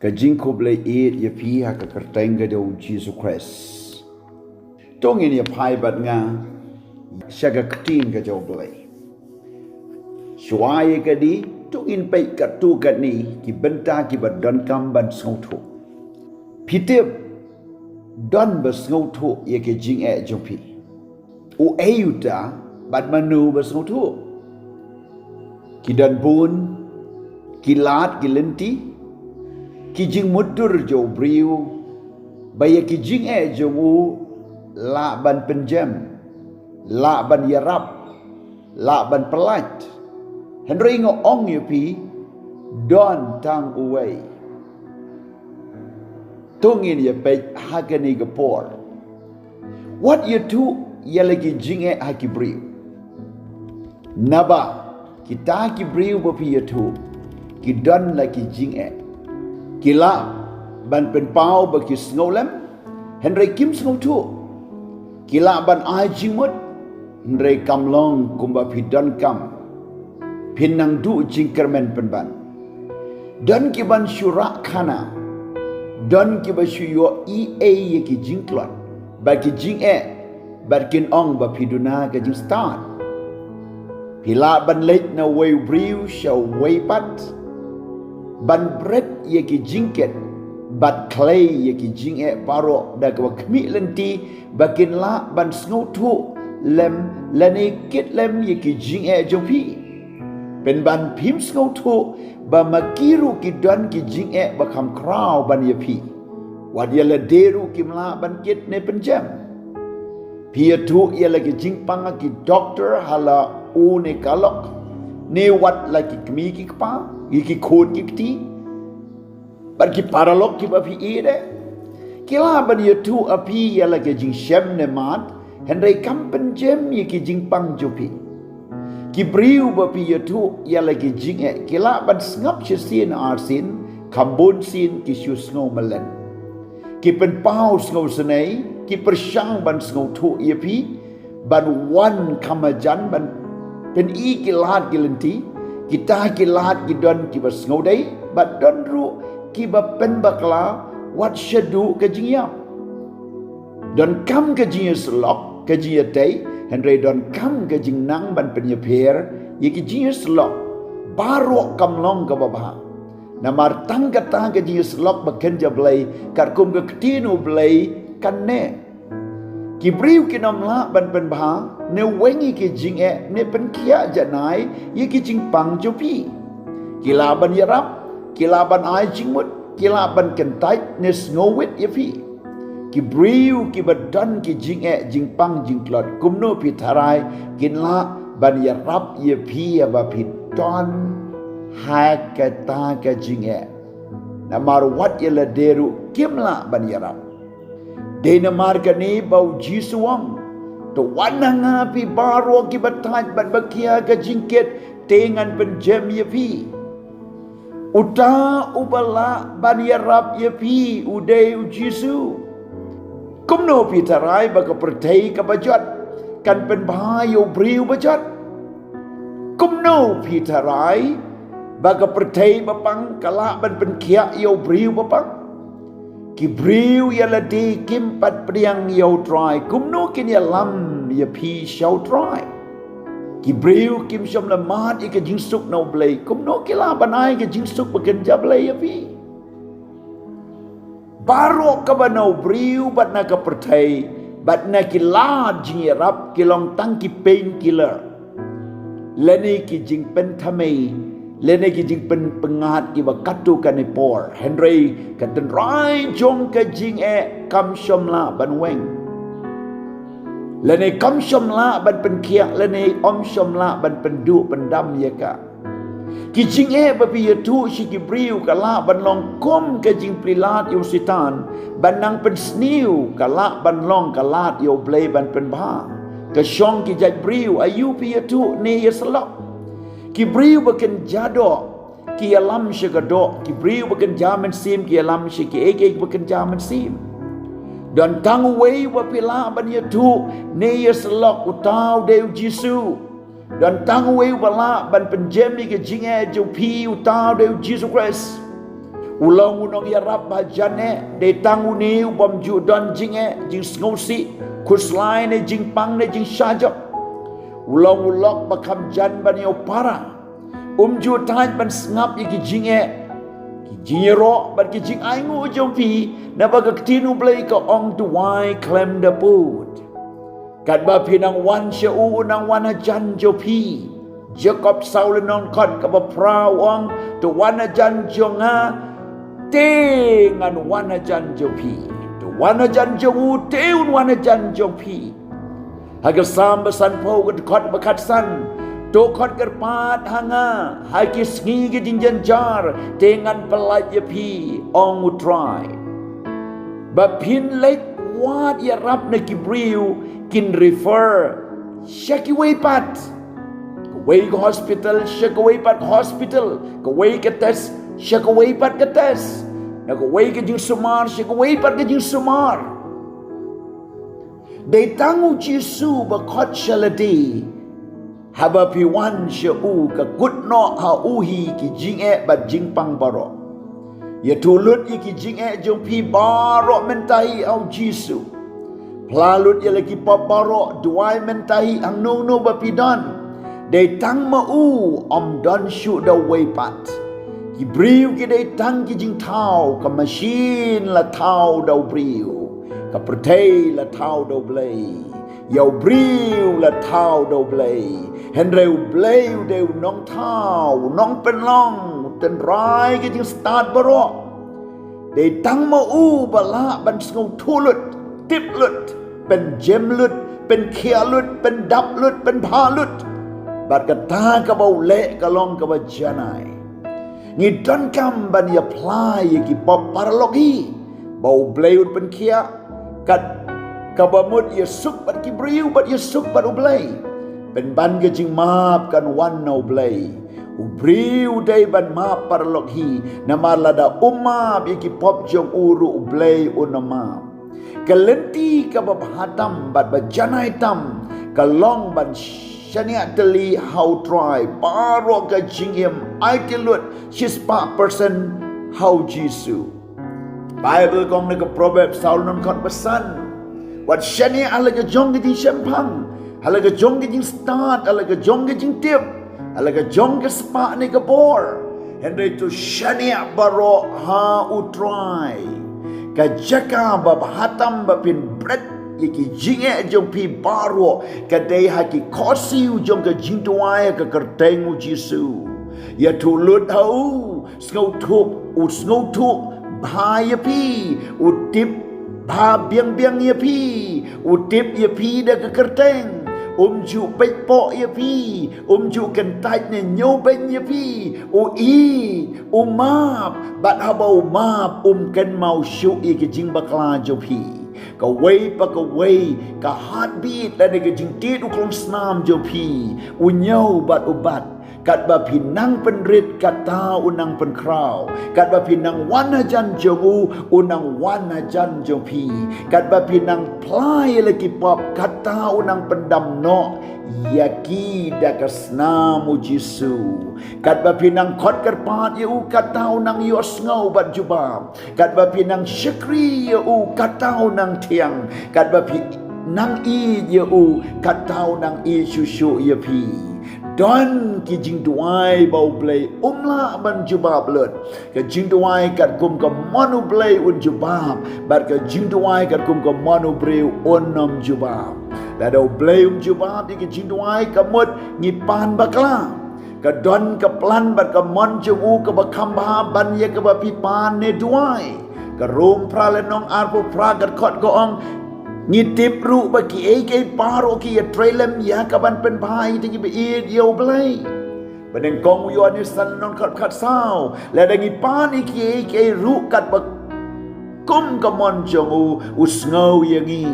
Kajingko blay eat ya pihak kekertengga do Jesus Christ. Tong ini pai bat nga syaga ketin ka jau blay. Suai ka di tong in pai ka tu ka ni ki benta ki bat don kam ban ngau thu. Pitip don bas ngau thu ye ke jing e jopi. U ayuta bat manu bas ngau thu. Ki dan bun ki lat ki lenti ki jing mudur jo briu baya ki jing e jo u la ban penjam la ban yarap la ban pelat henry ngo ong yu pi don tang uway tungin ya pe hagani gapor what you do ya lagi jing e haki briu naba kita ki briu bo pi ya tu ki don lagi jing e kila ban pen pau bagi snolem henry kim snol tu kila ban ai jingmut henry kam long kumba pidan kam pinang du jingkermen penban dan ki ban syura khana dan ki ba shuyo ye ki jingklot bagi jing e barkin ong ba piduna ka jing start pila ban late na way briu shaw way pat ban bread ye ki jingket bat clay ye ki jing e paro da ka kmi lenti bakin la ban snow tu lem lani kit lem ye ki jing e jopi pen ban phim snow tu ba makiru ki don ki jing e ba kham kraw ban ye pi wad ye la deru ki mla ban kit ne penjam pi tu ye la ki jing pang ki doctor hala u ne kalok ne wat la ki kmi ki pa iki khôn ki ti ban ki paralok ki ba phi ide kila ban ye tu api ya la ke jing shem ne mat henry kam pen jem ye ki jing pang jopi ki briu ba pi ye tu ya la ke jing e kila ban ngap che sin ar sin kambon sin ki shu snow malen ki pen pau snow senai ki persyang ban snow tu ye pi ban wan kamajan ban pen i ki lat ki lenti kita ki lat ki don ki bas ngodai bat don ru ki ba pen bakla wat shadu ka jingyam don kam ka jingya slok ka jingya tai henry don kam ka jing nang ban pen ye per ye ki jingya slok baro kam long ka baba namar tang ka jingya slok ba ken ja blai kar kum ka ktinu blai kan ne ki briu ki nam la ban pen ba ne wengi ki jing e ne pen kia janai ye ki jing pang jopi kila ban yarap kila ban ai jing mut kila ban kentai ne snowit ye pi ki briu ki badan ki jing e jing pang jing klot kumno pi tharai kin la ban yarap ye pi ba pi ton ha ka ta ka jing e namar wat ye la deru kimla ban yarap Dena marga ni bau jisuang to wananga pi baro ki bataj bat bakia ka jingket tengan penjem ye pi uta ubala ban yarap ye pi uday ujisu kumno pi tarai baka pertai ka bajat kan pen bayo briu bajat kumno pi tarai baka pertai bapang kala ban pen kia yo briu bapang ki briu ya la di kim pat priang yo try kumno kin ya lam ya pi shau try ki briu kim shom la mat ik jing suk no blai kumno ki la banai ke jing suk bagen ja blai ya pi baro ka banau briu bat na ka pertai bat na ki la jing ya rap ki long tang ki pain killer leni ki jing pen thamei lene ki jing pen pengat ki ba katu kan ni por henry katan rai jong ka jing e kam shom la ban weng lene kam shom la ban pen kia lene om shom la ban pen du ban dam ye ka ki jing e ba pi tu shi ki briu ka la ban long kom ka jing plilat yo sitan ban nang pen sniu ka la ban long ka lat yo blay ban pen ba ka shong ki jaj briu ayu pi tu ne ye salap ki briu baken jado ki alam shagado ki briu baken jaman sim ki alam shi ki ege baken jaman sim dan tang wei wa pila ban ye tu ne ye slok utau de jisu dan tang wei wala ban penjemi ke jinge jo pi utau de Jesus Christ ulang unong ya rap bajane de tangu ni bom ju don jing jing sngosi kuslai ne jing pang ne jing shajap ulang ulok bakam jan ban yo para ju tan ban ngap ki jing ki jing ro ban ki jing ai ngu jong pi na ba ka tinu blai ka ong tu wai klem da put kat ba pinang wan she u nang wan jan jo pi Jacob Saul non kot ka ba prawang tu wan jan jonga dengan wana jan jopi tu wana jan jongu teun wana jan jopi haga sam besan po kot bakat san to kot kerpat hanga haki sngi ge jinjan jar dengan pelaj pi ong utrai ba pin lek wat ya rap na kibriu kin refer shaki way pat way hospital shaki way pat hospital ko way ke test siya kaway pat ka tes. Nakaway ka jing sumar, siya kaway pat ka jing sumar. Day tangu Jisu bakot siya ladi. Haba piwan siya ka kutno ha uhi ki jing bat jing pang baro. Ya tulut ki jing jong pi baro mentahi au Jisu. Plalut ya lagi pa baro duai mentahi ang no bapidan. Day tang mau om don shu da way pat. Ki briu ki day tang ki jing tau ka machine la tau dau briu ka pertei la tau dau blay yau briu la tau dau blay henreu blay deu nong tau nong pen long ten rai ki jing start baro day tang ma u bala ban ngau tulut tip lut pen jem lut pen kia lut pen dap lut pen pa lut bat kata ka bau le ka long ka ba janai ni don kam ban ya apply ki pop paralogi bau bleud pen kia kat kabamut ya suk bat ki briu bat ya suk bat ublay pen ban ge jing map kan wan no blay ubriu dai ban map paralogi nama lada umma bi ki pop jong uru ublay unama kalenti kabab hatam bat bajanai tam kalong ban Shania teli how try baro ka jingim I telut shispa person how Jisu Bible kong nega proverb Solomon kon pesan wat shania alaga jong ke shempang alaga jong ke start alaga jong ke tip alaga jong ke spa nega bor henry to shania baro ha utrai ka jaka bab hatam babin bread Iki jinge jong pi baro kadai haki kosiu jong ka jingtuai ka kertengu Jisu ya tulut hau ngau tuk bahaya pi utip ba biang ya pi utip ya pi da ka kerteng ju pek po ya pi ju kentai ne nyo ben ya pi map bat habau map ken mau shu i ke jing bakla jo pi ka way ka heartbeat dan ke jing ti uklong snam jo pi nyau bat ubat kat ba pinang penrit kata unang penkrau kat ba pinang wana jan jongu unang wana jan jopi kat ba pinang plai lagi pop kata unang pendam no yaki dakasnamu Jisu kat ba pinang kot kerpat yu kata unang yos ngau bat jubab kat ba pinang syakri yu kata unang tiang kat ba pinang i yu kata unang i syusyu yapi Don ki jing duai bau blay umla ban jubab lut ka jing duai kat kum ka manu blay un jubab bar ka jing duai kat kum ka manu breu onam jubab la do blay jubab di ka jing duai ka mut ngipan bakla ka don ka plan bar ka mon jung ka bakam ba ban ye ka ba pipan ne duai ka rom pralenong arpo pragat kot ko ong ngitip ru bagi AK paro ki ya trailem ya kaban pen bai ti be id yo blai banen kong yo ni san non khat sao la da ngi pan ki AK ru kat ba kum ka mon jong usngau yangi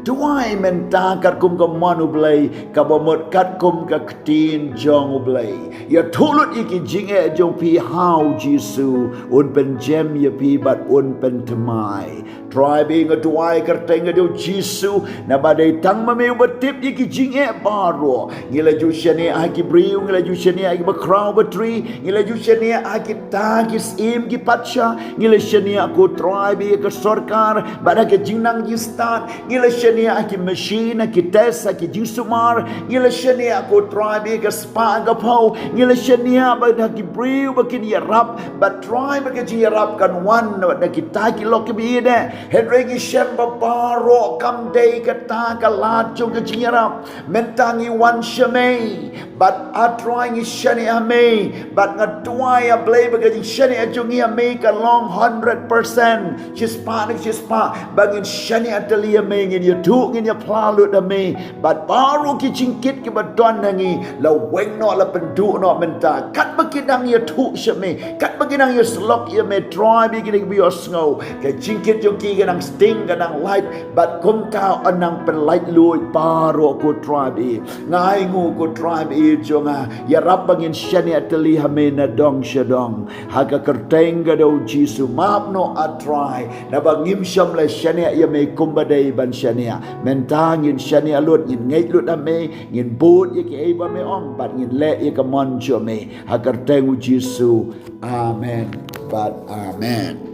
tuai menta kat kum ka mon blai ka ba mot kat kum ka ktin jong blai ya thulut iki jinge jong pi how Jisu un pen jem ya pi bat un pen tmai try being a tuai kerteng do Jisu na badai tang mame batip yiki jing baro ngila ju shani aki briu ngila ju shani aki bakrau batri ngila ju shani aki tagis im ki pacha ngila shani aku try be ke sarkar badake jingnang jistan ngila shani aki machine aki tes aki jingsumar ngila shani aku try be ke spa gapau ngila shani badaki briu bakin yarap but try bakaji yarap kan wan na kita kilo ke bide henregi shemba baro kam day kata kalat jong ke jingarap mentangi wan shame but a trying is shani ame but ngatwai a blay bakaji shani ajongi ame ka long 100% chispa bangin shani atali ame ngin ya tu ngin ya plalut ame but baro ki jingkit ki badon nangi la weng no la pendu no menta kat bakidang ya tu shame kat bakidang ya slok ya me try beginning be your snow ke jingkit yung ki ganang sting ganang light but kum tao anang pen light lui paro ko try be ngai ngu ko try be jonga ya rap bangin shani atali hame na dong shadong haga kerteng do Jisu map no a try na bangim sham la shani ya me kumbadai ban shani mentangin shani alut ngin ngai lut ame ngin boot ye ke ba me ong bat ngin le ye ka mon jo me haga kerteng Jisu amen but amen.